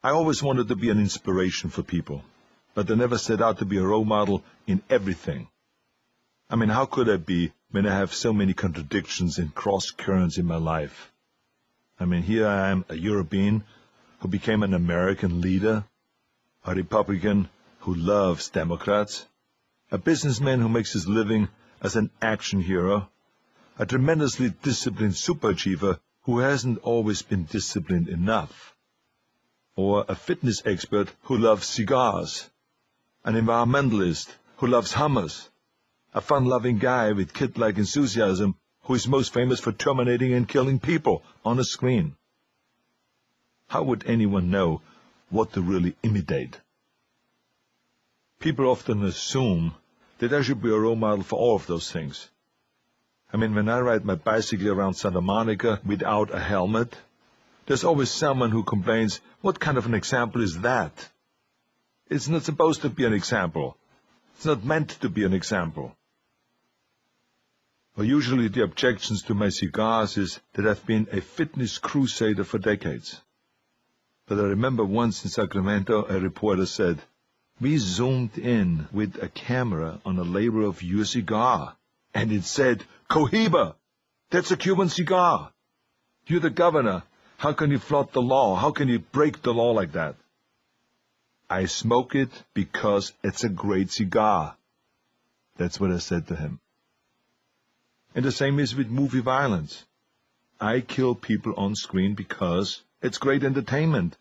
I always wanted to be an inspiration for people, but I never set out to be a role model in everything. I mean, how could I be when I have so many contradictions and cross-currents in my life? I mean, here I am, a European who became an American leader, a Republican who loves Democrats, a businessman who makes his living as an action hero, a tremendously disciplined superachiever who hasn't always been disciplined enough, or a fitness expert who loves cigars, an environmentalist who loves Hummers, a fun-loving guy with kid-like enthusiasm who is most famous for terminating and killing people on a screen. How would anyone know what to really imitate? People often assume that I should be a role model for all of those things. I mean, when I ride my bicycle around Santa Monica without a helmet, there's always someone who complains, what kind of an example is that? It's not supposed to be an example. It's not meant to be an example. Well, usually the objections to my cigars is that I've been a fitness crusader for decades. But I remember once in Sacramento, a reporter said, "We zoomed in with a camera on a label of your cigar, and it said, Cohiba! That's a Cuban cigar! You're the governor. How can you flout the law? How can you break the law like that?" "I smoke it because it's a great cigar." That's what I said to him. And the same is with movie violence. I kill people on screen because it's great entertainment.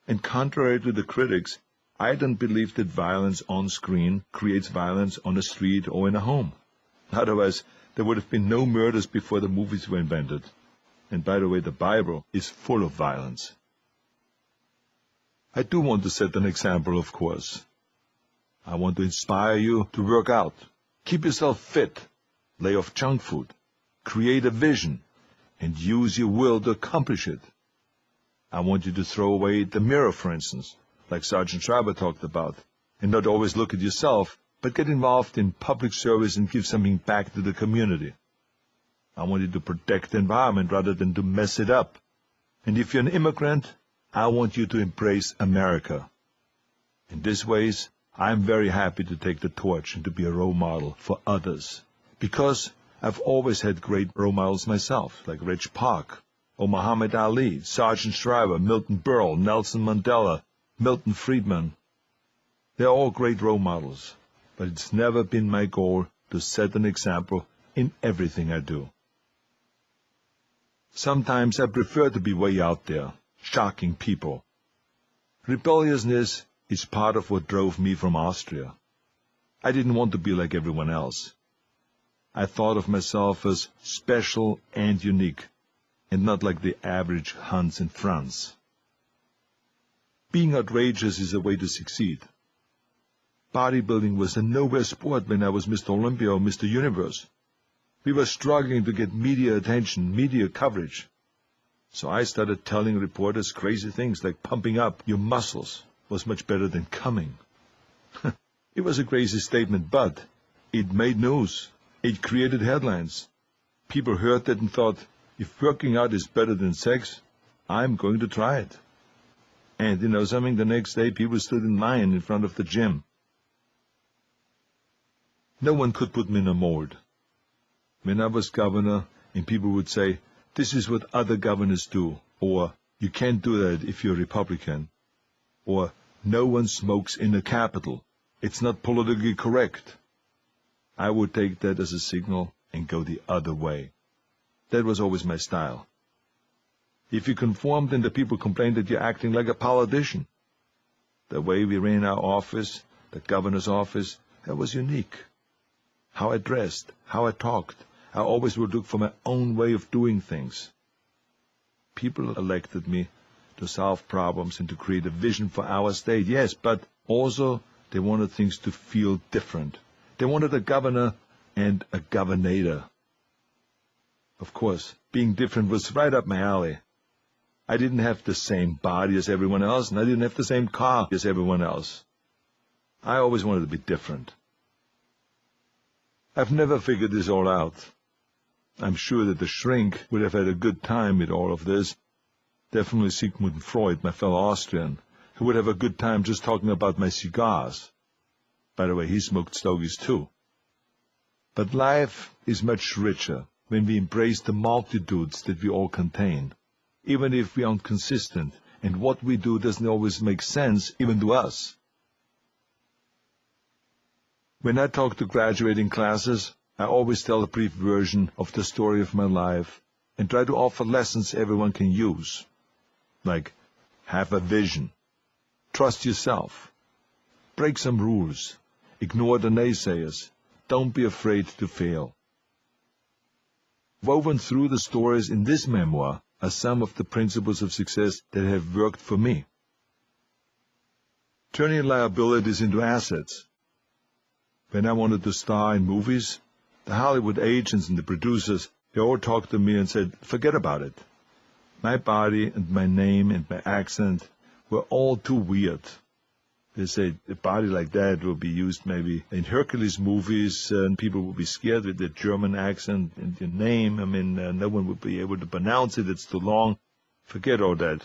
And contrary to the critics, I don't believe that violence on screen creates violence on a street or in a home. Otherwise, there would have been no murders before the movies were invented. And by the way, the Bible is full of violence. I do want to set an example, of course. I want to inspire you to work out, keep yourself fit, lay off junk food, create a vision, and use your will to accomplish it. I want you to throw away the mirror, for instance, like Sergeant Schreiber talked about, and not always look at yourself, but get involved in public service and give something back to the community. I want you to protect the environment rather than to mess it up. And if you're an immigrant, I want you to embrace America. In these ways, I'm very happy to take the torch and to be a role model for others. Because I've always had great role models myself, like Reg Park, or Muhammad Ali, Sergeant Schreiber, Milton Berle, Nelson Mandela, Milton Friedman. They're all great role models, but it's never been my goal to set an example in everything I do. Sometimes I prefer to be way out there, shocking people. Rebelliousness is part of what drove me from Austria. I didn't want to be like everyone else. I thought of myself as special and unique, and not like the average Hans and Franz. Being outrageous is a way to succeed. Bodybuilding was a nowhere sport when I was Mr. Olympia or Mr. Universe. We were struggling to get media attention, media coverage. So I started telling reporters crazy things like pumping up your muscles was much better than coming. It was a crazy statement, but it made news. It created headlines. People heard that and thought, if working out is better than sex, I'm going to try it. And you know something, the next day people stood in line in front of the gym. No one could put me in a mold. When I was governor, and people would say, this is what other governors do, or you can't do that if you're a Republican, or no one smokes in the Capitol. It's not politically correct. I would take that as a signal and go the other way. That was always my style. If you conformed, then the people complained that you're acting like a politician. The way we ran our office, the governor's office, that was unique. How I dressed, how I talked, I always would look for my own way of doing things. People elected me to solve problems and to create a vision for our state, yes, but also they wanted things to feel different. They wanted a governor and a governator. Of course, being different was right up my alley. I didn't have the same body as everyone else, and I didn't have the same car as everyone else. I always wanted to be different. I've never figured this all out. I'm sure that the shrink would have had a good time with all of this. Definitely Sigmund Freud, my fellow Austrian, who who would have a good time just talking about my cigars. By the way, he smoked stogies too. But life is much richer when we embrace the multitudes that we all contain, even if we aren't consistent, and what we do doesn't always make sense even to us. When I talk to graduating classes, I always tell a brief version of the story of my life and try to offer lessons everyone can use, like have a vision, trust yourself, break some rules, ignore the naysayers, don't be afraid to fail. Woven through the stories in this memoir are some of the principles of success that have worked for me. Turning liabilities into assets. When I wanted to star in movies, the Hollywood agents and the producers, they all talked to me and said, forget about it. My body and my name and my accent were all too weird. They said a body like that will be used maybe in Hercules movies, and people will be scared with the German accent and your name. No one would be able to pronounce it. It's too long. Forget all that.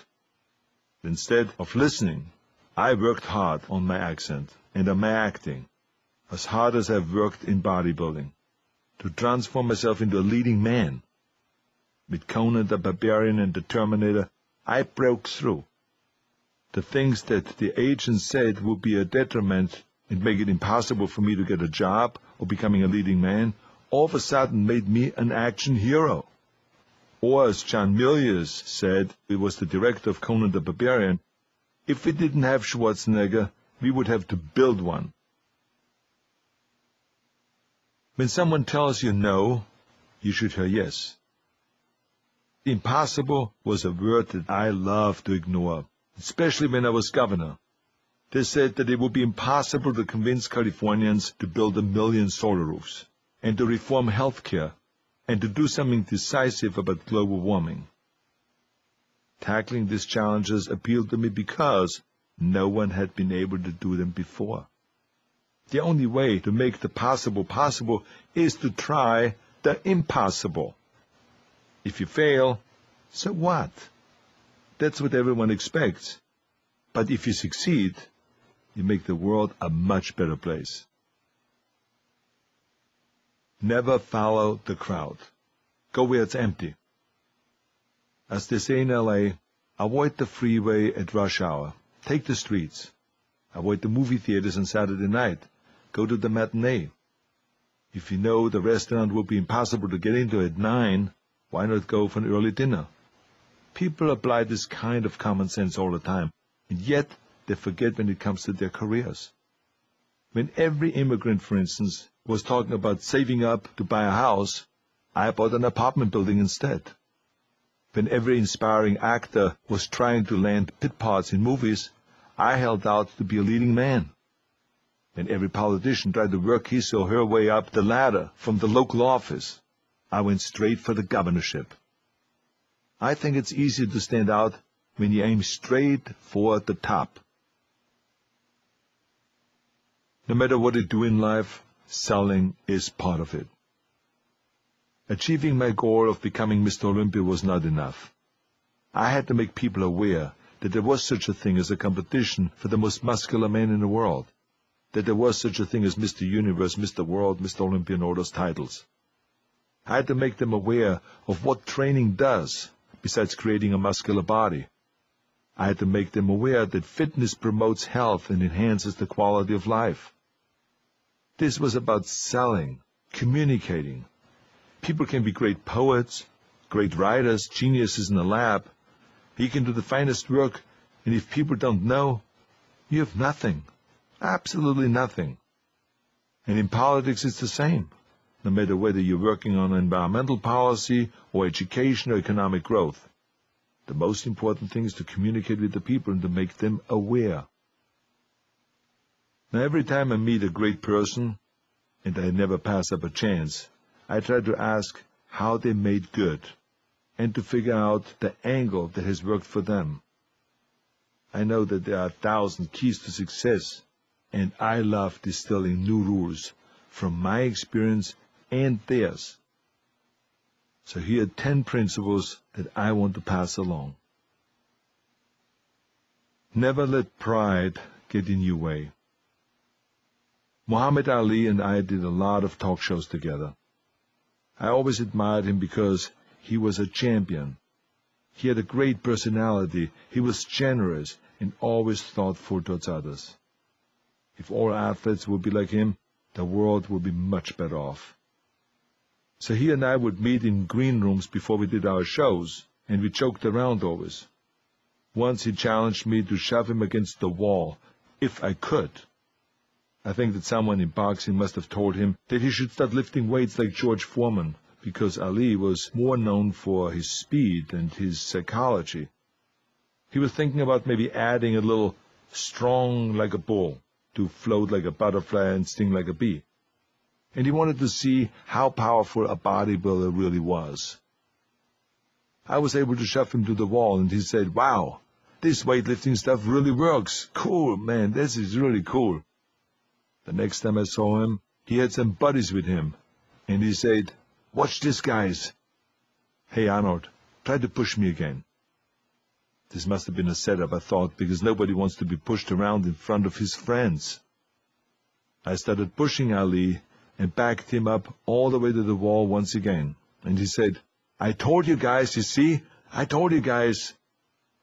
Instead of listening, I worked hard on my accent and on my acting, as hard as I've worked in bodybuilding, to transform myself into a leading man. With Conan the Barbarian and the Terminator, I broke through. The things that the agents said would be a detriment and make it impossible for me to get a job or becoming a leading man, all of a sudden made me an action hero. Or as John Milius said, he was the director of Conan the Barbarian, if we didn't have Schwarzenegger, we would have to build one. When someone tells you no, you should hear yes. Impossible was a word that I loved to ignore, especially when I was governor. They said that it would be impossible to convince Californians to build 1 million solar roofs, and to reform healthcare, and to do something decisive about global warming. Tackling these challenges appealed to me because no one had been able to do them before. The only way to make the possible possible is to try the impossible. If you fail, so what? That's what everyone expects. But if you succeed, you make the world a much better place. Never follow the crowd. Go where it's empty. As they say in LA, avoid the freeway at rush hour. Take the streets. Avoid the movie theaters on Saturday night. Go to the matinee. If you know the restaurant will be impossible to get into at 9, why not go for an early dinner? People apply this kind of common sense all the time, and yet they forget when it comes to their careers. When every immigrant, for instance, was talking about saving up to buy a house, I bought an apartment building instead. When every inspiring actor was trying to land pit parts in movies, I held out to be a leading man. When every politician tried to work his or her way up the ladder from the local office, I went straight for the governorship. I think it's easier to stand out when you aim straight for the top. No matter what you do in life, selling is part of it. Achieving my goal of becoming Mr. Olympia was not enough. I had to make people aware that there was such a thing as a competition for the most muscular man in the world, that there was such a thing as Mr. Universe, Mr. World, Mr. Olympia, and all those titles. I had to make them aware of what training does, besides creating a muscular body. I had to make them aware that fitness promotes health and enhances the quality of life. This was about selling, communicating. People can be great poets, great writers, geniuses in the lab. You can do the finest work, and if people don't know, you have nothing, absolutely nothing. And in politics it's the same, no matter whether you're working on environmental policy or education or economic growth. The most important thing is to communicate with the people and to make them aware. Now, every time I meet a great person, and I never pass up a chance, I try to ask how they made good, and to figure out the angle that has worked for them. I know that there are 1,000 keys to success, and I love distilling new rules from my experience and theirs. So here are 10 principles that I want to pass along. Never let pride get in your way. Muhammad Ali and I did a lot of talk shows together. I always admired him because he was a champion. He had a great personality, he was generous, and always thoughtful towards others. If all athletes would be like him, the world would be much better off. So he and I would meet in green rooms before we did our shows, and we joked around always. Once he challenged me to shove him against the wall, if I could. I think that someone in boxing must have told him that he should start lifting weights like George Foreman, because Ali was more known for his speed and his psychology. He was thinking about maybe adding a little strong like a bull, to float like a butterfly and sting like a bee. And he wanted to see how powerful a bodybuilder really was. I was able to shove him to the wall, and he said, "Wow, this weightlifting stuff really works. Cool, man, this is really cool." The next time I saw him, he had some buddies with him, and he said, "Watch this, guys. Hey, Arnold, try to push me again." This must have been a setup, I thought, because nobody wants to be pushed around in front of his friends. I started pushing Ali and backed him up all the way to the wall once again, and he said, "I told you guys, you see? I told you guys.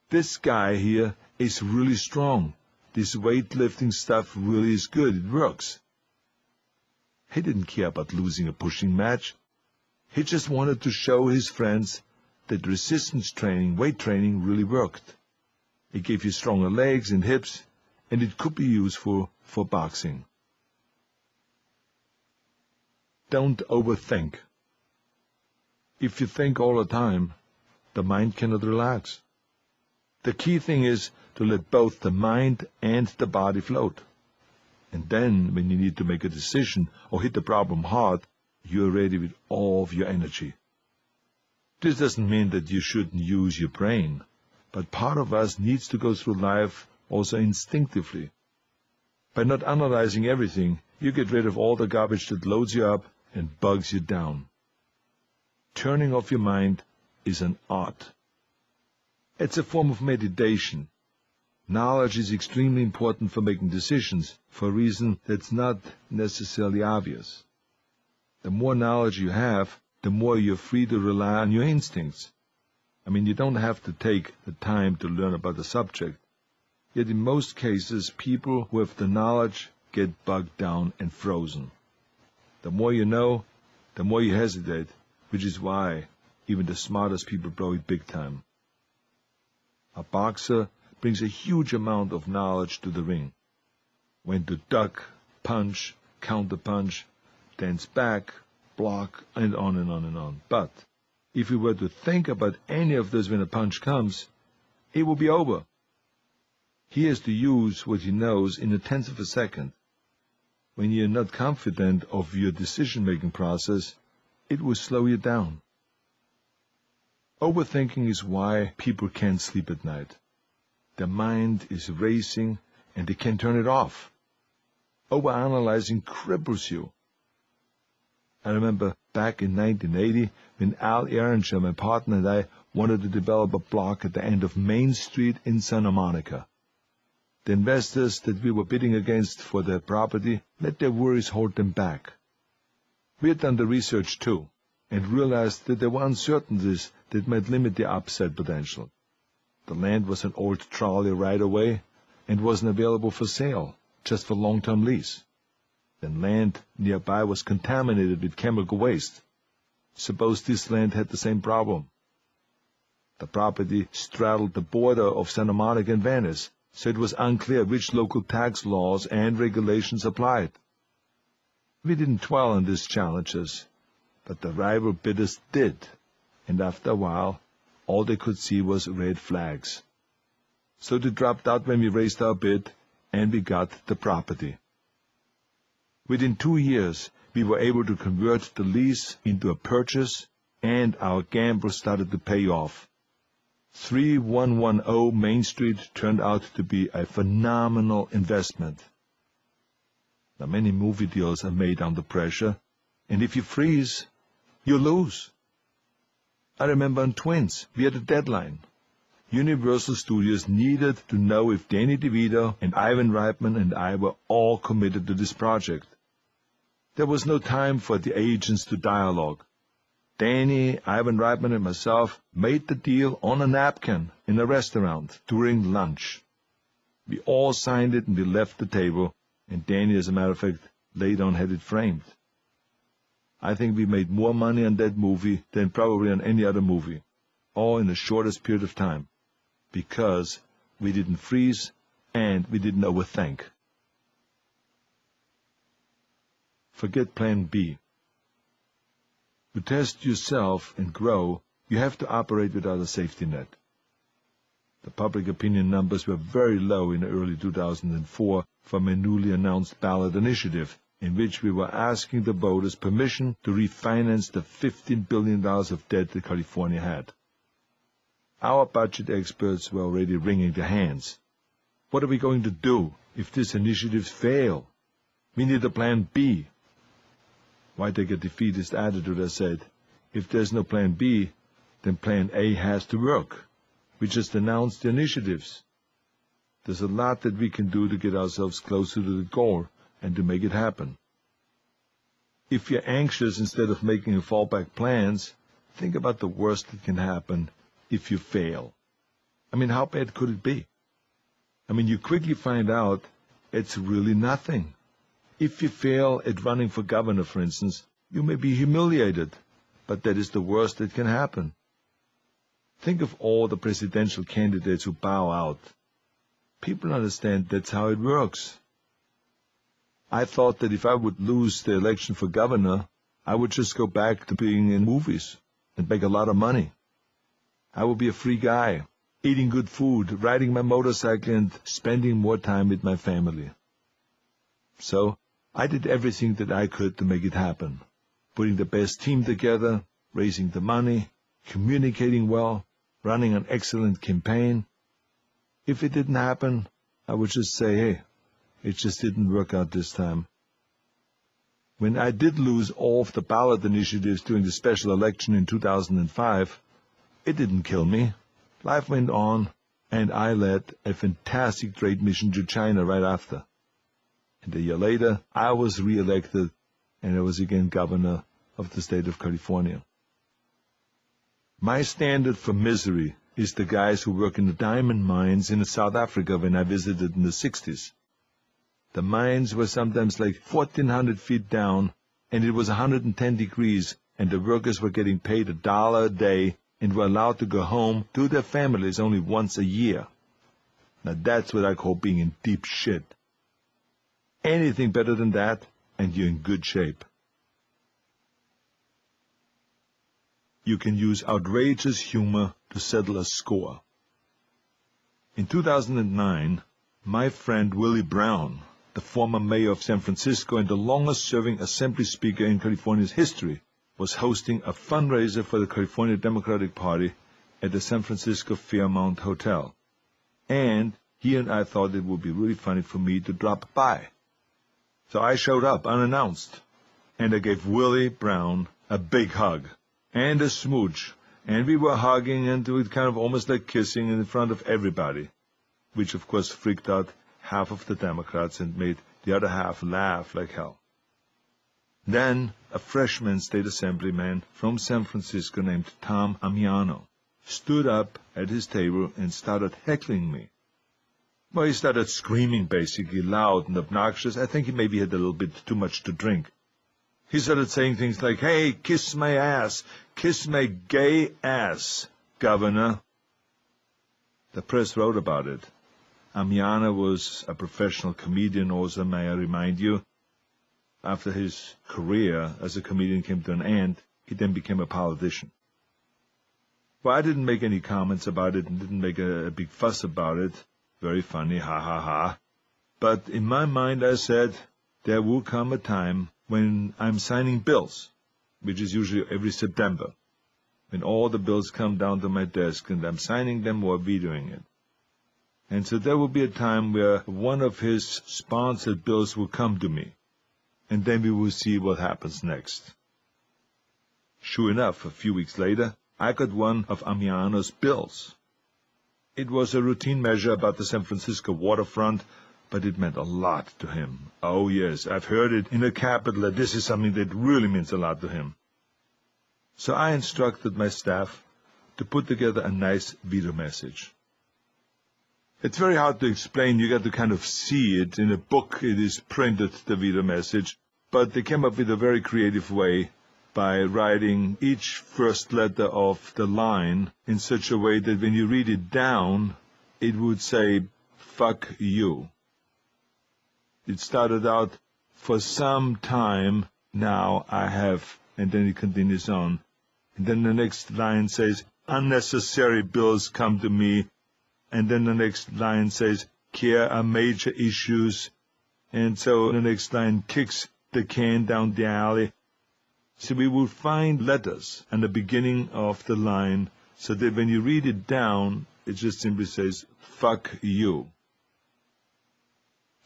This guy here is really strong. This weightlifting stuff really is good. It works." He didn't care about losing a pushing match. He just wanted to show his friends that resistance training, weight training, really worked. It gave you stronger legs and hips, and it could be useful for boxing. Don't overthink. If you think all the time, the mind cannot relax. The key thing is to let both the mind and the body float. And then, when you need to make a decision or hit the problem hard, you're ready with all of your energy. This doesn't mean that you shouldn't use your brain, but part of us needs to go through life also instinctively. By not analyzing everything, you get rid of all the garbage that loads you up and bugs you down. Turning off your mind is an art. It's a form of meditation. Knowledge is extremely important for making decisions, for a reason that's not necessarily obvious. The more knowledge you have, the more you're free to rely on your instincts. I mean, you don't have to take the time to learn about the subject. Yet in most cases, people who have the knowledge get bogged down and frozen. The more you know, the more you hesitate, which is why even the smartest people blow it big time. A boxer brings a huge amount of knowledge to the ring. When to duck, punch, counterpunch, dance back, block, and on and on and on. But if he were to think about any of this when a punch comes, it will be over. He has to use what he knows in a tenth of a second. When you're not confident of your decision-making process, it will slow you down. Overthinking is why people can't sleep at night. Their mind is racing, and they can't turn it off. Overanalyzing cripples you. I remember back in 1980, when Al Ehrenschel, my partner, and I wanted to develop a block at the end of Main Street in Santa Monica. The investors that we were bidding against for their property let their worries hold them back. We had done the research too, and realized that there were uncertainties that might limit the upside potential. The land was an old trolley right-of-way and wasn't available for sale, just for long-term lease. Then land nearby was contaminated with chemical waste. Suppose this land had the same problem. The property straddled the border of Santa Monica and Venice, so it was unclear which local tax laws and regulations applied. We didn't dwell on these challenges, but the rival bidders did, and after a while, all they could see was red flags. So they dropped out when we raised our bid, and we got the property. Within 2 years, we were able to convert the lease into a purchase, and our gamble started to pay off. 3110 Main Street turned out to be a phenomenal investment. Now, many movie deals are made under pressure, and if you freeze, you lose. I remember on Twins, we had a deadline. Universal Studios needed to know if Danny DeVito and Ivan Reitman and I were all committed to this project. There was no time for the agents to dialogue. Danny, Ivan Reitman, and myself made the deal on a napkin in a restaurant during lunch. We all signed it and we left the table, and Danny, as a matter of fact, later on had it framed. I think we made more money on that movie than probably on any other movie, all in the shortest period of time, because we didn't freeze and we didn't overthink. Forget plan B. To test yourself and grow, you have to operate without a safety net. The public opinion numbers were very low in early 2004 from a newly announced ballot initiative, in which we were asking the voters permission to refinance the $15 billion of debt that California had. Our budget experts were already wringing their hands. What are we going to do if these initiatives fail? We need a plan B. Why take a defeatist attitude? I said. If there's no plan B, then plan A has to work. We just announced the initiatives. There's a lot that we can do to get ourselves closer to the goal and to make it happen. If you're anxious instead of making fallback plans, think about the worst that can happen if you fail. I mean, how bad could it be? I mean, you quickly find out it's really nothing. If you fail at running for governor, for instance, you may be humiliated, but that is the worst that can happen. Think of all the presidential candidates who bow out. People understand that's how it works. I thought that if I would lose the election for governor, I would just go back to being in movies and make a lot of money. I would be a free guy, eating good food, riding my motorcycle, and spending more time with my family. So I did everything that I could to make it happen, putting the best team together, raising the money, communicating well, running an excellent campaign. If it didn't happen, I would just say, hey, it just didn't work out this time. When I did lose all of the ballot initiatives during the special election in 2005, it didn't kill me. Life went on, and I led a fantastic trade mission to China right after. And a year later, I was re-elected, and I was again governor of the state of California. My standard for misery is the guys who work in the diamond mines in South Africa when I visited in the 60s. The mines were sometimes like 1,400 feet down, and it was 110 degrees, and the workers were getting paid $1 a day and were allowed to go home to their families only once a year. Now that's what I call being in deep shit. Anything better than that, and you're in good shape. You can use outrageous humor to settle a score. In 2009, my friend Willie Brown, the former mayor of San Francisco and the longest-serving assembly speaker in California's history, was hosting a fundraiser for the California Democratic Party at the San Francisco Fairmount Hotel. And he and I thought it would be really funny for me to drop by. So I showed up unannounced, and I gave Willie Brown a big hug and a smooch, and we were hugging and it kind of almost like kissing in front of everybody, which of course freaked out half of the Democrats and made the other half laugh like hell. Then a freshman state assemblyman from San Francisco named Tom Amiano stood up at his table and started heckling me. Well, he started screaming basically, loud and obnoxious. I think he maybe had a little bit too much to drink. He started saying things like, "Hey, kiss my ass, kiss my gay ass, Governor." The press wrote about it. Amiano was a professional comedian also, may I remind you. After his career as a comedian came to an end, he then became a politician. Well, I didn't make any comments about it and didn't make a big fuss about it. Very funny, ha ha ha. But in my mind I said, there will come a time when I'm signing bills, which is usually every September, when all the bills come down to my desk and I'm signing them or vetoing it. And so there will be a time where one of his sponsored bills will come to me, and then we will see what happens next. Sure enough, a few weeks later, I got one of Amiano's bills. It was a routine measure about the San Francisco waterfront, but it meant a lot to him. Oh yes, I've heard it in the capital that this is something that really means a lot to him. So I instructed my staff to put together a nice veto message. It's very hard to explain. You got to kind of see it. In a book it is printed, the veto message, but they came up with a very creative way by writing each first letter of the line in such a way that when you read it down, it would say, "Fuck you." It started out, "For some time now I have," and then it continues on. And then the next line says, "Unnecessary bills come to me." And then the next line says, "Care are major issues." And so the next line kicks the can down the alley. So we will find letters at the beginning of the line so that when you read it down, it just simply says, "Fuck you."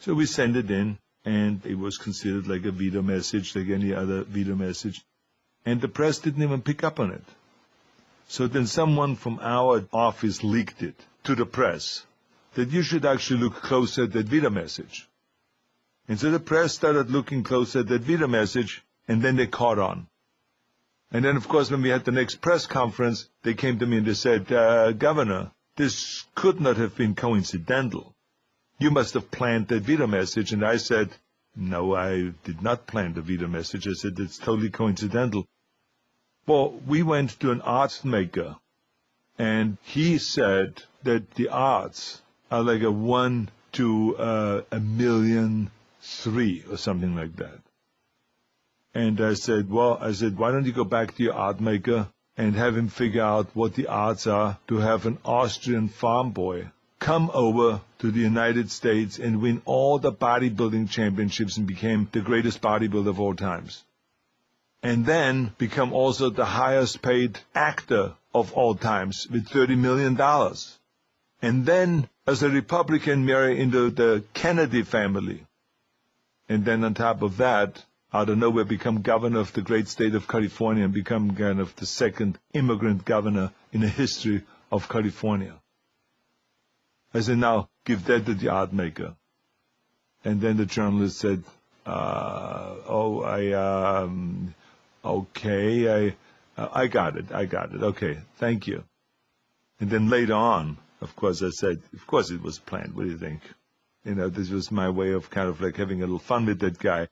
So we sent it in, and it was considered like a veto message, like any other veto message. And the press didn't even pick up on it. So then someone from our office leaked it to the press, that you should actually look closer at that veto message. And so the press started looking closer at that veto message, and then they caught on. And then, of course, when we had the next press conference, they came to me and they said, "Governor, this could not have been coincidental. You must have planned that veto message." And I said, "No, I did not plan the veto message." I said, "It's totally coincidental." Well, we went to an art maker, and he said that the odds are like a 1 to 1,000,003 or something like that. And I said, why don't you go back to your art maker and have him figure out what the odds are to have an Austrian farm boy come over to the United States and win all the bodybuilding championships and became the greatest bodybuilder of all times. And then become also the highest paid actor of all times with $30 million. And then, as a Republican, marry into the Kennedy family. And then on top of that, out of nowhere become governor of the great state of California and become kind of the second immigrant governor in the history of California. I said, "Now, give that to the art maker." And then the journalist said, "Okay, I got it, okay, thank you." And then later on, of course, I said, "Of course it was planned, what do you think?" This was my way of kind of like having a little fun with that guy.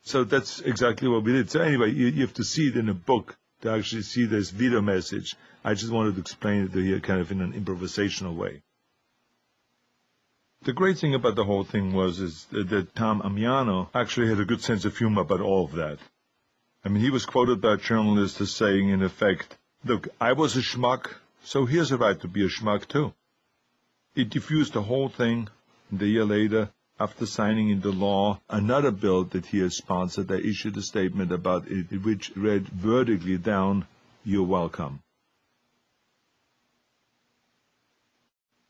So that's exactly what we did. So anyway, you have to see it in a book to actually see this veto message. I just wanted to explain it to you kind of in an improvisational way. The great thing about the whole thing is that Tom Amiano actually had a good sense of humor about all of that. I mean, he was quoted by a journalist as saying, in effect, "Look, I was a schmuck, so here's a right to be a schmuck too." It diffused the whole thing, and a year later, after signing into law another bill that he had sponsored, I issued a statement about it, which read vertically down, "You're welcome."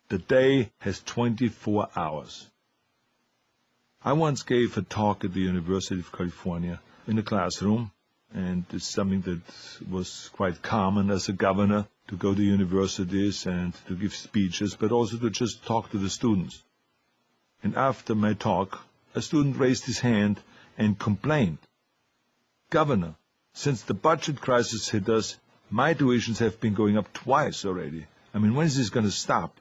The day has 24 hours. I once gave a talk at the University of California in a classroom, and it's something that was quite common as a governor to go to universities and to give speeches, but also to just talk to the students. And after my talk, a student raised his hand and complained, "Governor, since the budget crisis hit us, my tuitions have been going up twice already. I mean, when is this going to stop?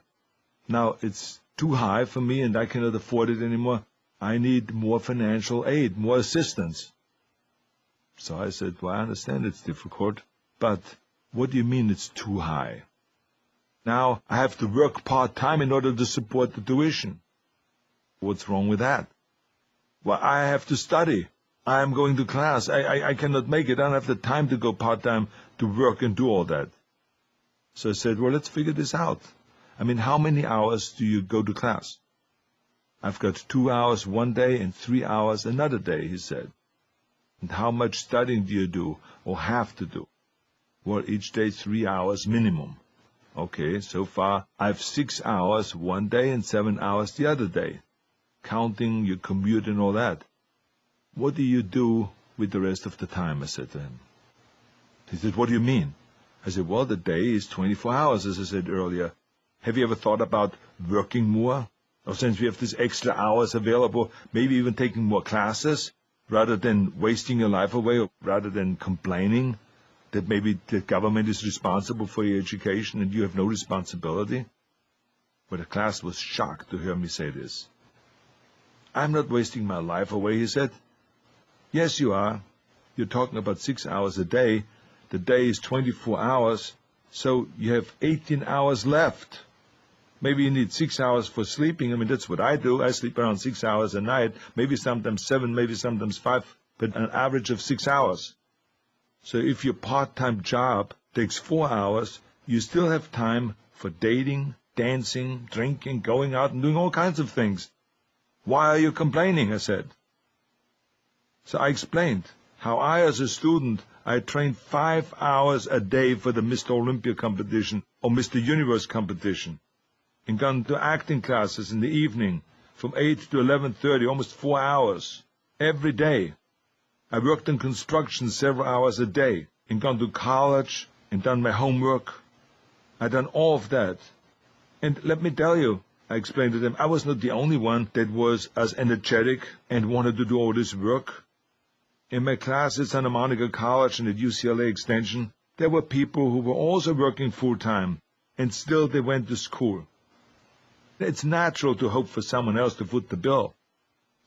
Now it's too high for me and I cannot afford it anymore. I need more financial aid, more assistance." So I said, "Well, I understand it's difficult, but what do you mean it's too high? Now I have to work part-time in order to support the tuition. What's wrong with that?" "Well, I have to study. I am going to class. I cannot make it. I don't have the time to go part-time to work and do all that." So I said, "Well, let's figure this out. I mean, how many hours do you go to class?" "I've got 2 hours one day and 3 hours another day," he said. "And how much studying do you do or have to do?" "Well, each day 3 hours minimum." "Okay, so far I've 6 hours one day and 7 hours the other day, counting your commute and all that. What do you do with the rest of the time?" I said to him. He said, "What do you mean?" I said, "Well, the day is 24 hours, as I said earlier. Have you ever thought about working more? Or since we have these extra hours available, maybe even taking more classes, rather than wasting your life away, or rather than complaining that maybe the government is responsible for your education and you have no responsibility? But the class was shocked to hear me say this. I'm not wasting my life away, he said. Yes, you are. You're talking about 6 hours a day. The day is 24 hours, so you have 18 hours left. Maybe you need 6 hours for sleeping. I mean, that's what I do. I sleep around 6 hours a night, maybe sometimes 7, maybe sometimes 5, but an average of 6 hours. So if your part-time job takes 4 hours, you still have time for dating, dancing, drinking, going out and doing all kinds of things. Why are you complaining? I said. So I explained how I, as a student, I trained 5 hours a day for the Mr. Olympia competition or Mr. Universe competition, and gone to acting classes in the evening from 8 to 11:30, almost 4 hours every day. I worked in construction several hours a day, and gone to college and done my homework. I done all of that. And let me tell you, I explained to them, I was not the only one that was as energetic and wanted to do all this work. In my class at Santa Monica College and at UCLA Extension, there were people who were also working full-time, and still they went to school. It's natural to hope for someone else to foot the bill,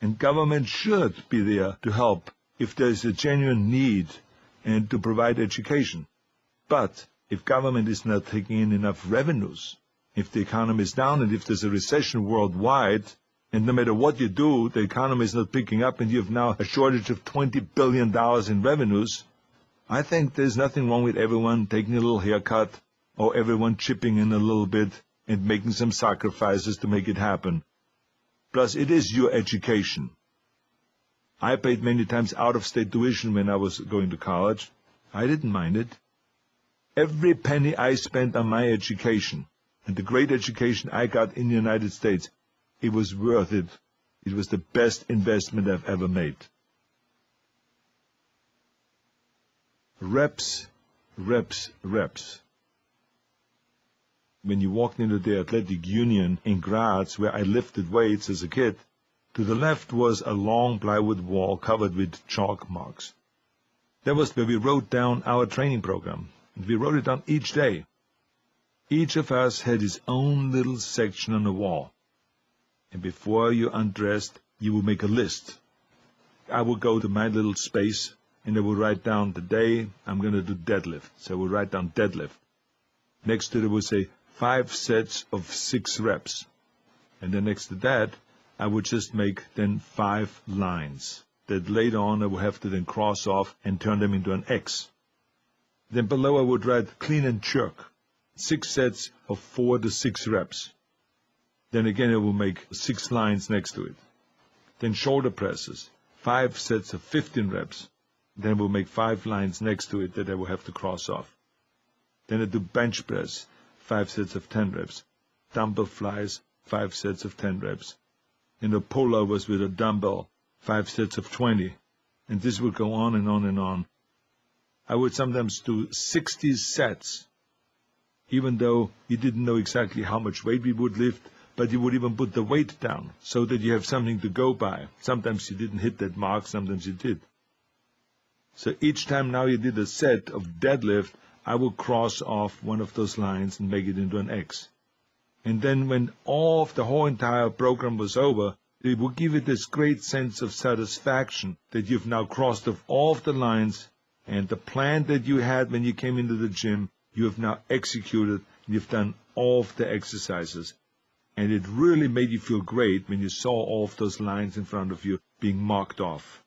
and government should be there to help if there is a genuine need and to provide education. But if government is not taking in enough revenues, if the economy is down and if there's a recession worldwide, and no matter what you do, the economy is not picking up and you have now a shortage of $20 billion in revenues, I think there's nothing wrong with everyone taking a little haircut or everyone chipping in a little bit and making some sacrifices to make it happen. Plus, it is your education. I paid many times out-of-state tuition when I was going to college. I didn't mind it. Every penny I spent on my education, and the great education I got in the United States, it was worth it. It was the best investment I've ever made. Reps, reps, reps. When you walked into the Athletic Union in Graz, where I lifted weights as a kid, to the left was a long plywood wall covered with chalk marks. That was where we wrote down our training program, and we wrote it down each day. Each of us had his own little section on the wall. And before you undressed, you would make a list. I would go to my little space, and I would write down the day I'm going to do deadlift. So I would write down deadlift. Next to it, I would say 5 sets of 6 reps. And then next to that, I would just make then 5 lines that later on I would have to then cross off and turn them into an X. Then below I would write clean and jerk, 6 sets of 4 to 6 reps. Then again I will make 6 lines next to it. Then shoulder presses, 5 sets of 15 reps. Then we'll make 5 lines next to it that I will have to cross off. Then I do bench press, 5 sets of 10 reps. Dumbbell flies, 5 sets of 10 reps. And the pullovers with a dumbbell, 5 sets of 20. And this would go on and on and on. I would sometimes do 60 sets, even though you didn't know exactly how much weight we would lift, but you would even put the weight down so that you have something to go by. Sometimes you didn't hit that mark, sometimes you did. So each time now you did a set of deadlift, I would cross off one of those lines and make it into an X. And then when all of the whole entire program was over, it would give you this great sense of satisfaction that you've now crossed off all of the lines, and the plan that you had when you came into the gym, you have now executed, and you've done all of the exercises. And it really made you feel great when you saw all of those lines in front of you being marked off.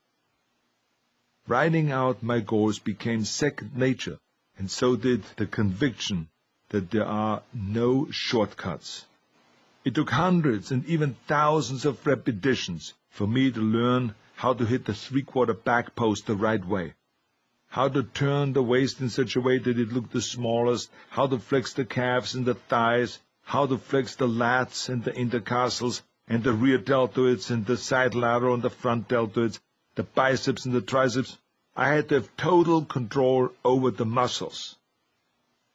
Writing out my goals became second nature, and so did the conviction that there are no shortcuts. It took hundreds and even thousands of repetitions for me to learn how to hit the 3/4 back post the right way, how to turn the waist in such a way that it looked the smallest, how to flex the calves and the thighs, how to flex the lats and the intercostals and the rear deltoids and the side lateral and the front deltoids, the biceps and the triceps. I had to have total control over the muscles.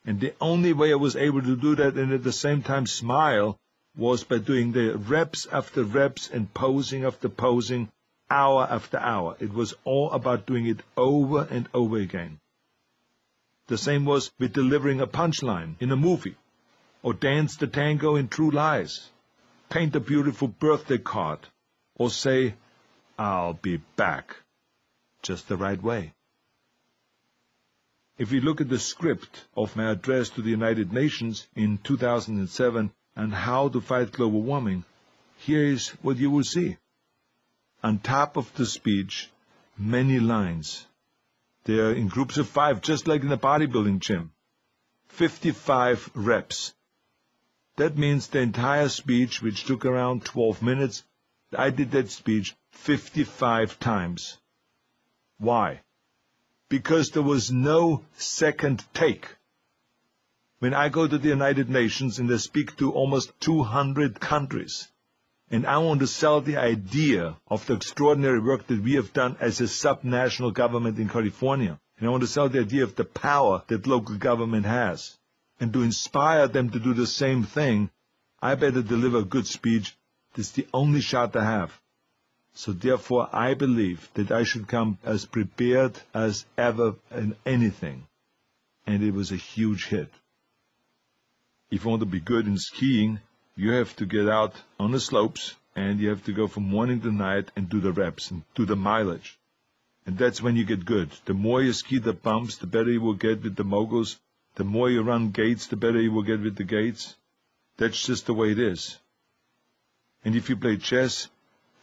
And the only way I was able to do that and at the same time smile was by doing the reps after reps and posing after posing, hour after hour. It was all about doing it over and over again. The same was with delivering a punchline in a movie, or dance the tango in True Lies, paint a beautiful birthday card, or say, "I'll be back," just the right way. If we look at the script of my address to the United Nations in 2007 on how to fight global warming, here is what you will see. On top of the speech, many lines. They are in groups of 5, just like in a bodybuilding gym. 55 reps. That means the entire speech, which took around 12 minutes, I did that speech 55 times. Why? Because there was no second take. When I go to the United Nations and I speak to almost 200 countries, and I want to sell the idea of the extraordinary work that we have done as a sub-national government in California, and I want to sell the idea of the power that local government has, and to inspire them to do the same thing, I better deliver a good speech. This is the only shot I have. So therefore, I believe that I should come as prepared as ever in anything. And it was a huge hit. If you want to be good in skiing, you have to get out on the slopes, and you have to go from morning to night and do the reps and do the mileage. And that's when you get good. The more you ski the bumps, the better you will get with the moguls. The more you run gates, the better you will get with the gates. That's just the way it is. And if you play chess,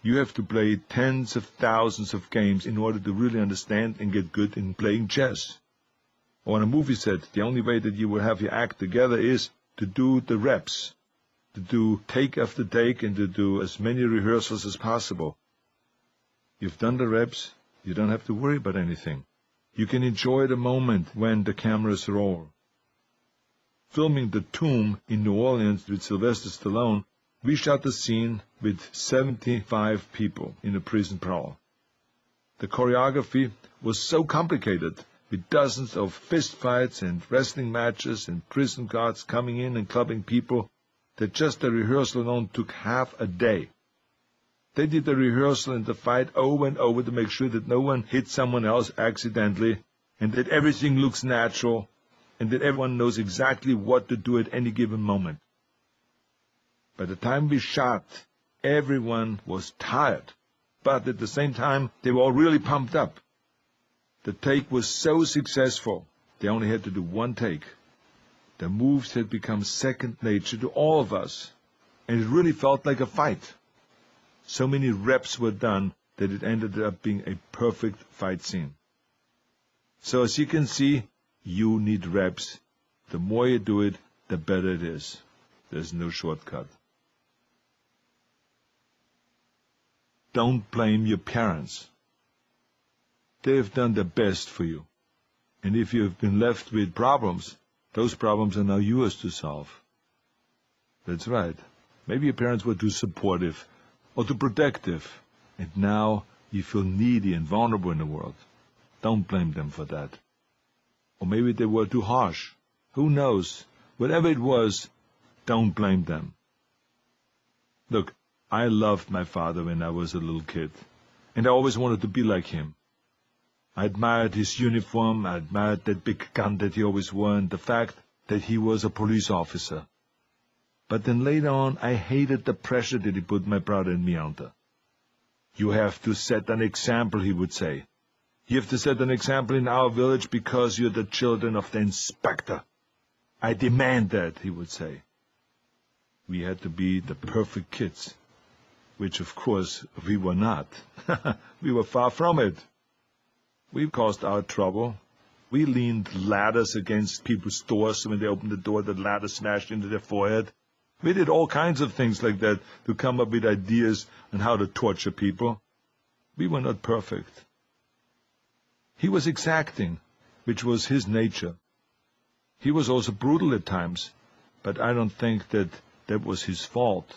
you have to play tens of thousands of games in order to really understand and get good in playing chess. Or on a movie set, the only way that you will have your act together is to do the reps, to do take after take, and to do as many rehearsals as possible. You've done the reps, you don't have to worry about anything. You can enjoy the moment when the cameras roll. Filming The Tomb in New Orleans with Sylvester Stallone, we shot the scene with 75 people in a prison brawl. The choreography was so complicated, with dozens of fistfights and wrestling matches and prison guards coming in and clubbing people, that just the rehearsal alone took half a day. They did the rehearsal and the fight over and over to make sure that no one hit someone else accidentally, and that everything looks natural, and that everyone knows exactly what to do at any given moment. By the time we shot, everyone was tired, but at the same time, they were all really pumped up. The take was so successful, they only had to do one take. The moves had become second nature to all of us, and it really felt like a fight. So many reps were done that it ended up being a perfect fight scene. So as you can see, you need reps. The more you do it, the better it is. There's no shortcut. Don't blame your parents. They have done their best for you. And if you have been left with problems, those problems are now yours to solve. That's right. Maybe your parents were too supportive or too protective, and now you feel needy and vulnerable in the world. Don't blame them for that. Or maybe they were too harsh. Who knows? Whatever it was, don't blame them. Look, I loved my father when I was a little kid, and I always wanted to be like him. I admired his uniform, I admired that big gun that he always wore, and the fact that he was a police officer. But then later on, I hated the pressure that he put my brother and me under. You have to set an example, he would say. You have to set an example in our village because you're the children of the inspector. I demand that, he would say. We had to be the perfect kids, which of course we were not. We were far from it. We caused our trouble. We leaned ladders against people's doors, so when they opened the door, the ladder smashed into their forehead. We did all kinds of things like that to come up with ideas on how to torture people. We were not perfect. He was exacting, which was his nature. He was also brutal at times, but I don't think that that was his fault.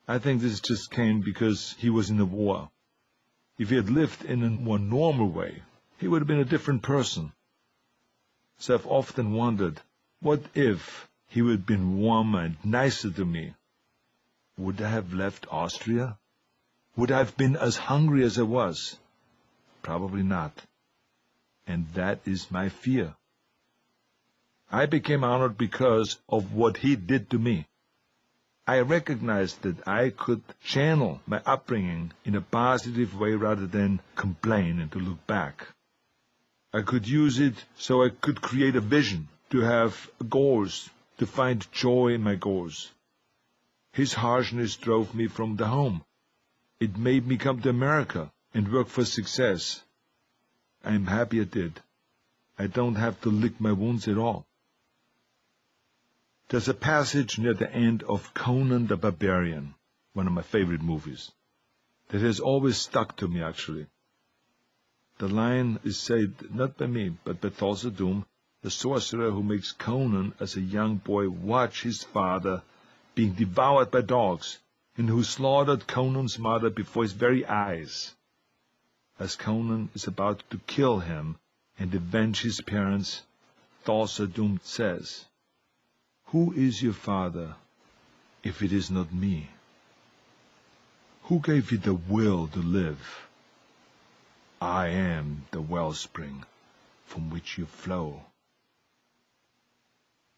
I think this just came because he was in a war. If he had lived in a more normal way, he would have been a different person. So I've often wondered, What if he would have been warmer and nicer to me? Would I have left Austria? Would I have been as hungry as I was? Probably not. And that is my fear. I became Arnold because of what he did to me. I recognized that I could channel my upbringing in a positive way rather than complain and to look back. I could use it so I could create a vision, to have goals, to find joy in my goals. His harshness drove me from the home. It made me come to America and work for success. I am happy I did. I don't have to lick my wounds at all. There's a passage near the end of Conan the Barbarian, one of my favorite movies, that has always stuck to me, actually. The line is said not by me, but by Thulsa Doom, the sorcerer who makes Conan as a young boy watch his father being devoured by dogs, and who slaughtered Conan's mother before his very eyes. As Conan is about to kill him and avenge his parents, Thulsa Doom says, "Who is your father, if it is not me? Who gave you the will to live? I am the wellspring from which you flow."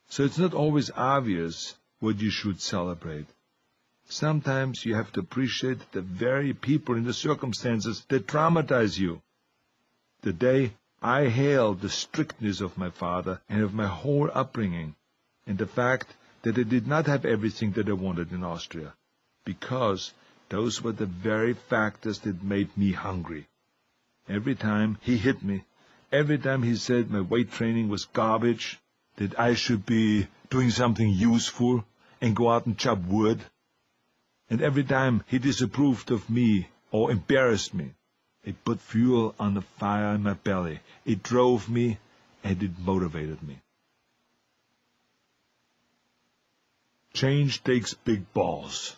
So it's not always obvious what you should celebrate. Sometimes you have to appreciate the very people in the circumstances that traumatize you. Today, I hail the strictness of my father and of my whole upbringing, and the fact that I did not have everything that I wanted in Austria, because those were the very factors that made me hungry. Every time he hit me, every time he said my weight training was garbage, that I should be doing something useful and go out and chop wood, and every time he disapproved of me or embarrassed me, it put fuel on the fire in my belly. It drove me and it motivated me. Change takes big balls.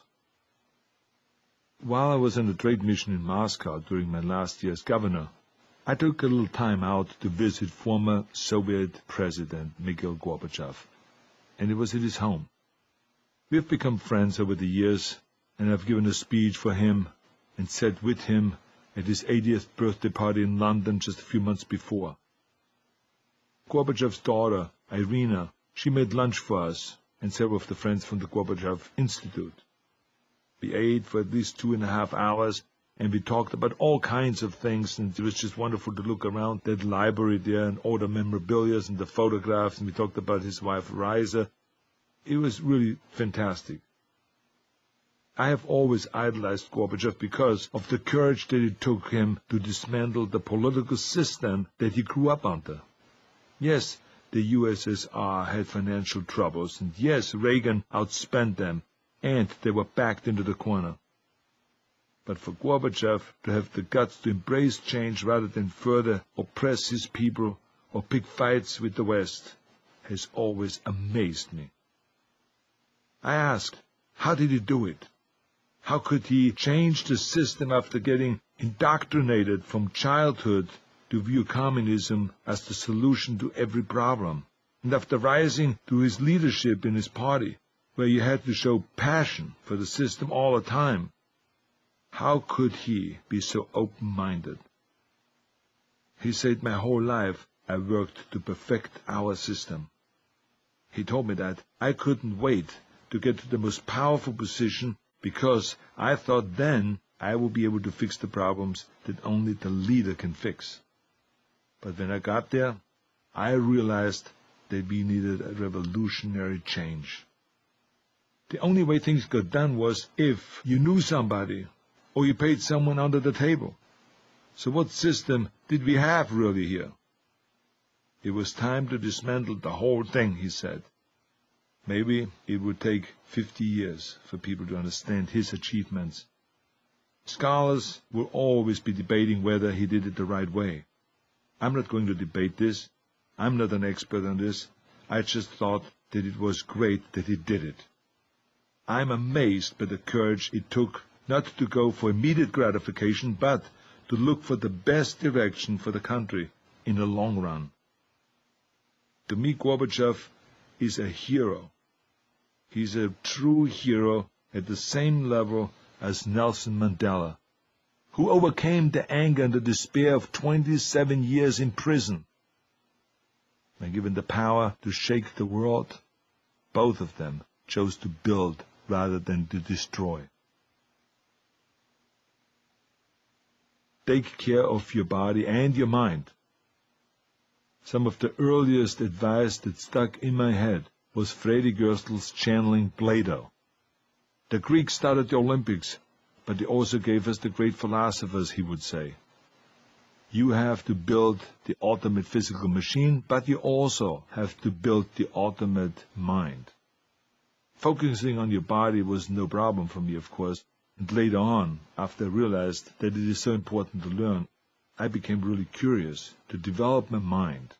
While I was on a trade mission in Moscow during my last year as governor, I took a little time out to visit former Soviet President Mikhail Gorbachev, and it was at his home. We have become friends over the years, and I've given a speech for him and sat with him at his 80th birthday party in London just a few months before. Gorbachev's daughter, Irina, she made lunch for us and several of the friends from the Gorbachev Institute. We ate for at least 2.5 hours, and we talked about all kinds of things, and it was just wonderful to look around that library there and all the memorabilia and the photographs, and we talked about his wife, Raisa. It was really fantastic. I have always idolized Gorbachev because of the courage that it took him to dismantle the political system that he grew up under. Yes, the USSR had financial troubles, and yes, Reagan outspent them, and they were backed into the corner. But for Gorbachev to have the guts to embrace change rather than further oppress his people or pick fights with the West has always amazed me. I asked, how did he do it? How could he change the system after getting indoctrinated from childhood to view communism as the solution to every problem, and after rising to his leadership in his party, where you had to show passion for the system all the time? How could he be so open-minded? He said, my whole life I worked to perfect our system. He told me that I couldn't wait to get to the most powerful position because I thought then I would be able to fix the problems that only the leader can fix. But when I got there, I realized that we needed a revolutionary change. The only way things got done was if you knew somebody or you paid someone under the table. So what system did we have really here? It was time to dismantle the whole thing, he said. Maybe it would take 50 years for people to understand his achievements. Scholars will always be debating whether he did it the right way. I'm not going to debate this. I'm not an expert on this. I just thought that it was great that he did it. I'm amazed by the courage it took not to go for immediate gratification, but to look for the best direction for the country in the long run. To me, Gorbachev is a hero. He's a true hero at the same level as Nelson Mandela, who overcame the anger and the despair of 27 years in prison. When given the power to shake the world, both of them chose to build rather than to destroy. Take care of your body and your mind. Some of the earliest advice that stuck in my head was Freddie Gerstel's channeling Plato. The Greeks started the Olympics, but they also gave us the great philosophers, he would say. You have to build the ultimate physical machine, but you also have to build the ultimate mind. Focusing on your body was no problem for me, of course, and later on, after I realized that it is so important to learn, I became really curious to develop my mind.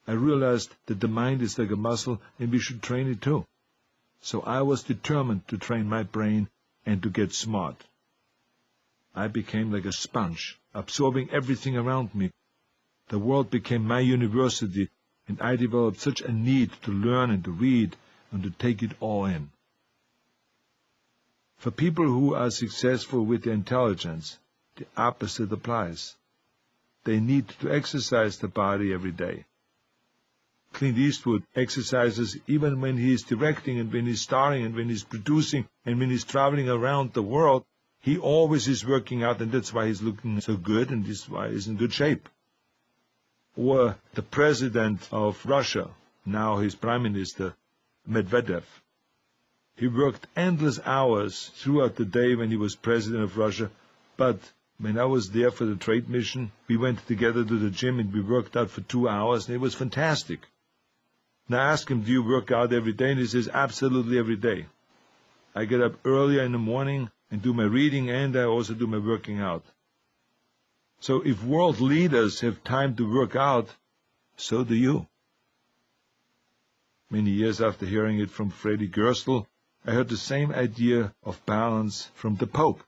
I realized that the mind is like a muscle and we should train it too. So I was determined to train my brain and to get smart. I became like a sponge, absorbing everything around me. The world became my university, and I developed such a need to learn and to read and to take it all in. For people who are successful with their intelligence, the opposite applies. They need to exercise the body every day. Clint Eastwood exercises even when he is directing and when he's starring and when he's producing and when he's traveling around the world. He always is working out, and that's why he's looking so good and that's why he's in good shape. Or the president of Russia, now his prime minister, Medvedev. He worked endless hours throughout the day when he was president of Russia, but when I was there for the trade mission, we went together to the gym and we worked out for 2 hours, and it was fantastic. And I asked him, do you work out every day? And he says, absolutely every day. I get up earlier in the morning and do my reading, and I also do my working out. So if world leaders have time to work out, so do you. Many years after hearing it from Freddie Gerstel, I heard the same idea of balance from the Pope.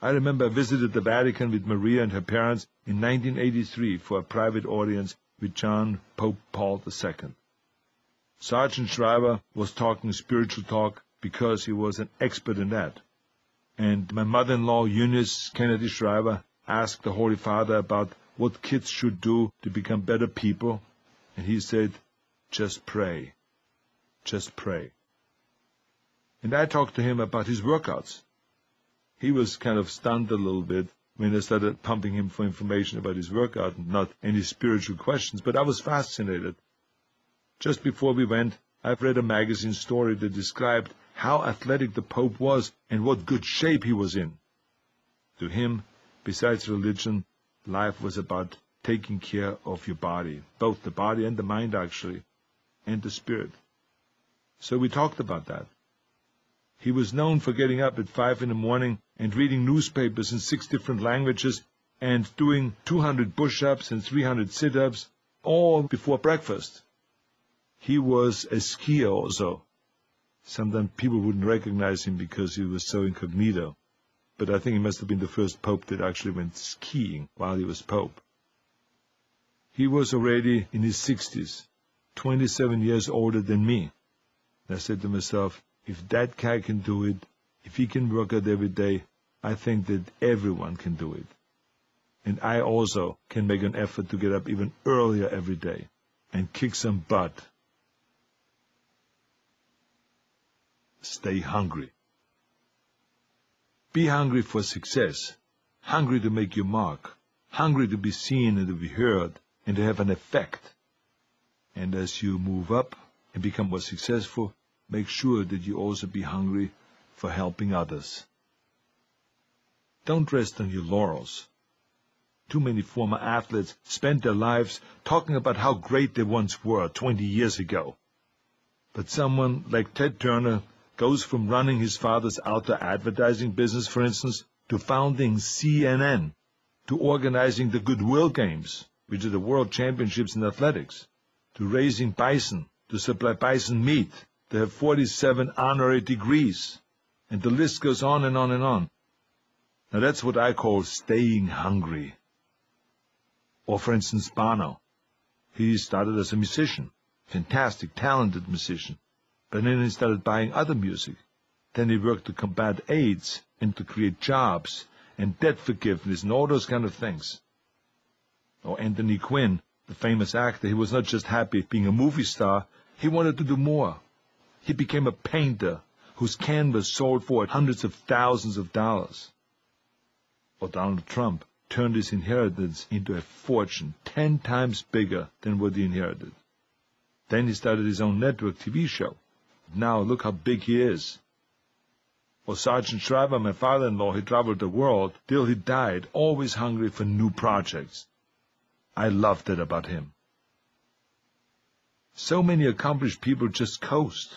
I remember I visited the Vatican with Maria and her parents in 1983 for a private audience with John Pope Paul II. Sergeant Schreiber was talking spiritual talk because he was an expert in that. And my mother-in-law, Eunice Kennedy Schreiber, asked the Holy Father about what kids should do to become better people. And he said, just pray. Just pray. And I talked to him about his workouts. He was kind of stunned a little bit when I started pumping him for information about his workout and not any spiritual questions, but I was fascinated. Just before we went, I've read a magazine story that described how athletic the Pope was and what good shape he was in. To him, besides religion, life was about taking care of your body, both the body and the mind actually, and the spirit. So we talked about that. He was known for getting up at 5 in the morning and reading newspapers in 6 different languages and doing 200 push-ups and 300 sit-ups, all before breakfast. He was a skier also. Sometimes people wouldn't recognize him because he was so incognito. But I think he must have been the first pope that actually went skiing while he was pope. He was already in his 60s, 27 years older than me. And I said to myself, if that guy can do it, if he can work out every day, I think that everyone can do it. And I also can make an effort to get up even earlier every day and kick some butt. Stay hungry. Be hungry for success, hungry to make your mark, hungry to be seen and to be heard and to have an effect. And as you move up and become more successful, make sure that you also be hungry for helping others. Don't rest on your laurels. Too many former athletes spend their lives talking about how great they once were 20 years ago. But someone like Ted Turner goes from running his father's outdoor advertising business, for instance, to founding CNN, to organizing the Goodwill Games, which are the world championships in athletics, to raising bison, to supply bison meat, to have 47 honorary degrees, and the list goes on and on and on. Now that's what I call staying hungry. Or for instance, Bono. He started as a musician. Fantastic, talented musician. But then he started buying other music. Then he worked to combat AIDS and to create jobs and debt forgiveness and all those kind of things. Or Anthony Quinn, the famous actor, he was not just happy being a movie star, he wanted to do more. He became a painter whose canvas sold for hundreds of thousands of dollars. Or Donald Trump turned his inheritance into a fortune 10 times bigger than what he inherited. Then he started his own network TV show. Now look how big he is. Or Sergeant Shriver, my father-in-law, he traveled the world till he died, always hungry for new projects. I loved it about him. So many accomplished people just coast.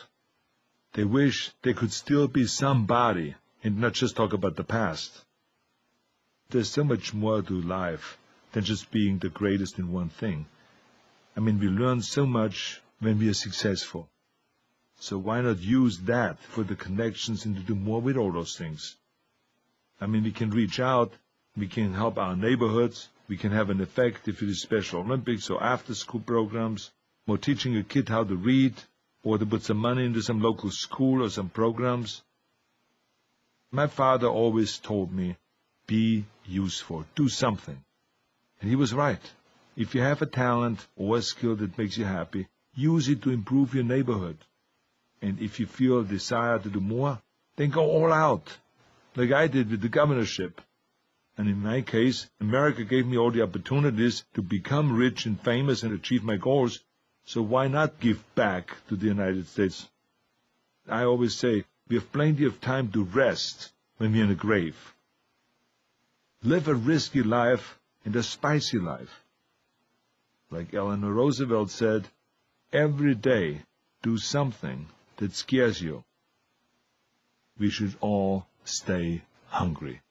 They wish they could still be somebody and not just talk about the past. There's so much more to life than just being the greatest in one thing. I mean, we learn so much when we are successful. So why not use that for the connections and to do more with all those things? I mean, we can reach out, we can help our neighborhoods, we can have an effect if it is Special Olympics or after-school programs, or teaching a kid how to read, or to put some money into some local school or some programs. My father always told me, be useful, do something. And he was right. If you have a talent or a skill that makes you happy, use it to improve your neighborhood. And if you feel a desire to do more, then go all out, like I did with the governorship. And in my case, America gave me all the opportunities to become rich and famous and achieve my goals, so why not give back to the United States? I always say, we have plenty of time to rest when we're in the grave. Live a risky life and a spicy life. Like Eleanor Roosevelt said, every day do something that scares you. We should all stay hungry.